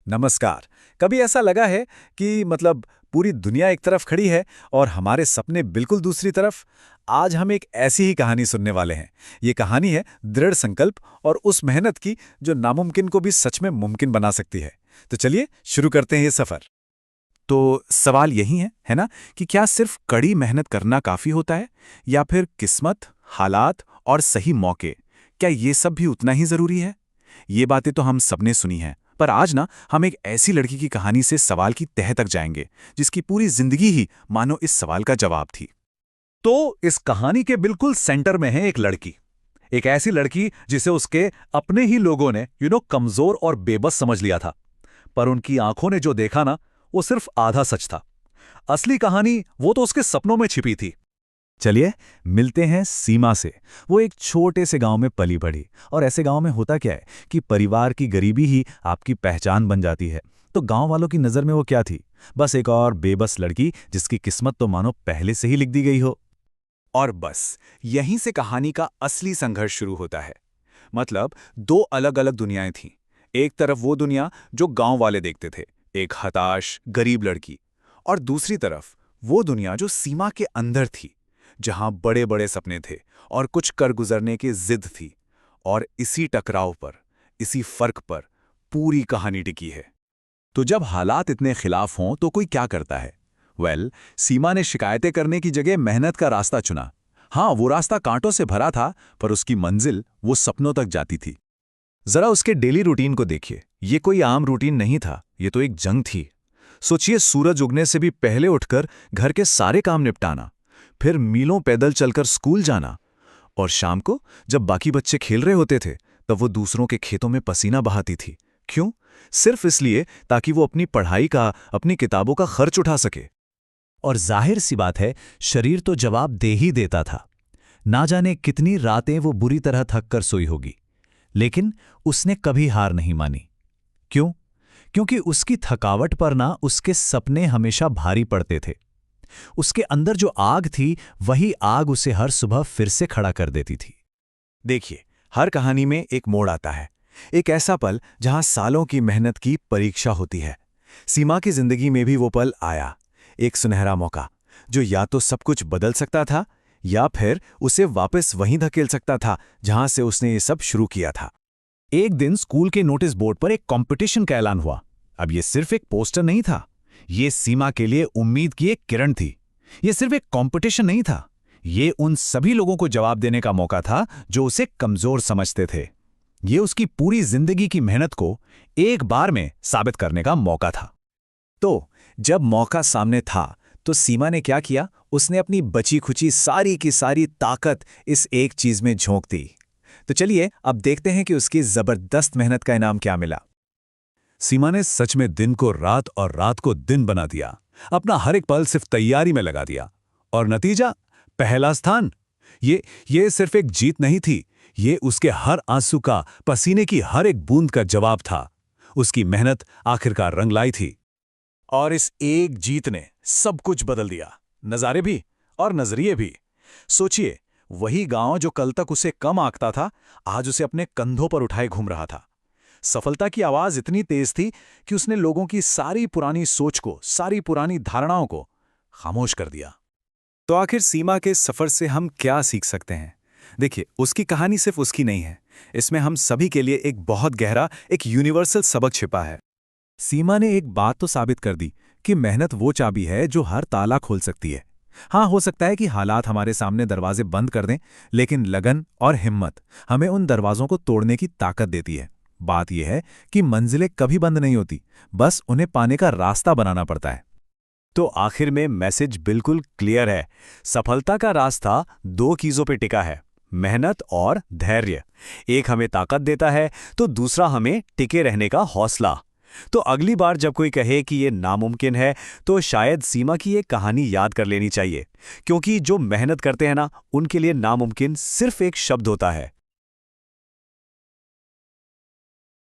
नमस्कार। कभी ऐसा लगा है कि पूरी दुनिया एक तरफ खड़ी है और हमारे सपने बिल्कुल दूसरी तरफ? आज हम एक ऐसी ही कहानी सुनने वाले हैं। ये कहानी है दृढ़ संकल्प और उस मेहनत की जो नामुमकिन को भी सच में मुमकिन बना सकती है। तो चलिए शुरू करते हैं ये सफर। तो सवाल यही है ना, कि क्या सिर्फ कड़ी मेहनत करना काफी होता है, या फिर किस्मत, हालात और सही मौके, क्या ये सब भी उतना ही जरूरी है? ये बातें तो हम सबने सुनी हैं, पर आज ना हम एक ऐसी लड़की की कहानी से सवाल की तह तक जाएंगे जिसकी पूरी जिंदगी ही मानो इस सवाल का जवाब थी। तो इस कहानी के बिल्कुल सेंटर में है एक लड़की। एक ऐसी लड़की जिसे उसके अपने ही लोगों ने कमजोर और बेबस समझ लिया था। पर उनकी आंखों ने जो देखा ना, वो सिर्फ आधा सच था। असली कहानी वो तो उसके सपनों में छिपी थी। चलिए मिलते हैं सीमा से। वो एक छोटे से गांव में पली बढ़ी, और ऐसे गांव में होता क्या है कि परिवार की गरीबी ही आपकी पहचान बन जाती है। तो गांव वालों की नज़र में वो क्या थी? बस एक और बेबस लड़की जिसकी किस्मत तो मानो पहले से ही लिख दी गई हो। और बस यहीं से कहानी का असली संघर्ष शुरू होता है। दो अलग अलग दुनियाएं थीं। एक तरफ वो दुनिया जो गांव वाले देखते थे, एक हताश गरीब लड़की, और दूसरी तरफ वो दुनिया जो सीमा के अंदर थी, जहां बड़े बड़े सपने थे और कुछ कर गुजरने की जिद थी। और इसी टकराव पर, इसी फर्क पर पूरी कहानी टिकी है। तो जब हालात इतने खिलाफ हों तो कोई क्या करता है? सीमा ने शिकायतें करने की जगह मेहनत का रास्ता चुना। हाँ, वो रास्ता कांटों से भरा था, पर उसकी मंजिल वो सपनों तक जाती थी। जरा उसके डेली रूटीन को देखिए। ये कोई आम रूटीन नहीं था, ये तो एक जंग थी। सोचिए, सूरज उगने से भी पहले उठकर घर के सारे काम निपटाना, फिर मीलों पैदल चलकर स्कूल जाना, और शाम को जब बाकी बच्चे खेल रहे होते थे तब वो दूसरों के खेतों में पसीना बहाती थी। क्यों? सिर्फ इसलिए ताकि वो अपनी पढ़ाई का, अपनी किताबों का खर्च उठा सके। और जाहिर सी बात है, शरीर तो जवाब दे ही देता था। ना जाने कितनी रातें वो बुरी तरह थक कर सोई होगी, लेकिन उसने कभी हार नहीं मानी। क्यों? क्योंकि उसकी थकावट पर ना उसके सपने हमेशा भारी पड़ते थे। उसके अंदर जो आग थी, वही आग उसे हर सुबह फिर से खड़ा कर देती थी। देखिए, हर कहानी में एक मोड़ आता है, एक ऐसा पल जहां सालों की मेहनत की परीक्षा होती है। सीमा की जिंदगी में भी वो पल आया, एक सुनहरा मौका जो या तो सब कुछ बदल सकता था, या फिर उसे वापस वहीं धकेल सकता था जहां से उसने ये सब शुरू किया था। एक दिन स्कूल के नोटिस बोर्ड पर एक कंपटीशन का ऐलान हुआ। अब ये सिर्फ एक पोस्टर नहीं था, ये सीमा के लिए उम्मीद की एक किरण थी। ये सिर्फ एक कंपटीशन नहीं था, ये उन सभी लोगों को जवाब देने का मौका था जो उसे कमजोर समझते थे। ये उसकी पूरी जिंदगी की मेहनत को एक बार में साबित करने का मौका था। तो जब मौका सामने था, तो सीमा ने क्या किया? उसने अपनी बची खुची सारी की सारी ताकत इस एक चीज में झोंक दी। तो चलिए अब देखते हैं कि उसकी जबरदस्त मेहनत का इनाम क्या मिला। सीमा ने सच में दिन को रात और रात को दिन बना दिया। अपना हर एक पल सिर्फ तैयारी में लगा दिया, और नतीजा पहला स्थान। ये सिर्फ एक जीत नहीं थी, ये उसके हर आंसू का, पसीने की हर एक बूंद का जवाब था। उसकी मेहनत आखिरकार रंग लाई थी। और इस एक जीत ने सब कुछ बदल दिया, नज़ारे भी और नजरिए भी। सोचिए, वही गांव जो कल तक उसे कम आंकता था, आज उसे अपने कंधों पर उठाए घूम रहा था। सफलता की आवाज इतनी तेज थी कि उसने लोगों की सारी पुरानी सोच को, सारी पुरानी धारणाओं को खामोश कर दिया। तो आखिर सीमा के सफर से हम क्या सीख सकते हैं? देखिए, उसकी कहानी सिर्फ उसकी नहीं है, इसमें हम सभी के लिए एक बहुत गहरा, एक यूनिवर्सल सबक छिपा है। सीमा ने एक बात तो साबित कर दी कि मेहनत वो चाबी है जो हर ताला खोल सकती है। हाँ, हो सकता है कि हालात हमारे सामने दरवाजे बंद कर दें, लेकिन लगन और हिम्मत हमें उन दरवाजों को तोड़ने की ताकत देती है। बात यह है कि मंजिलें कभी बंद नहीं होती, बस उन्हें पाने का रास्ता बनाना पड़ता है। तो आखिर में मैसेज बिल्कुल क्लियर है। सफलता का रास्ता दो चीजों पे टिका है, मेहनत और धैर्य। एक हमें ताकत देता है, तो दूसरा हमें टिके रहने का हौसला। तो अगली बार जब कोई कहे कि ये नामुमकिन है, तो शायद सीमा की ये कहानी याद कर लेनी चाहिए, क्योंकि जो मेहनत करते हैं ना, उनके लिए नामुमकिन सिर्फ एक शब्द होता है।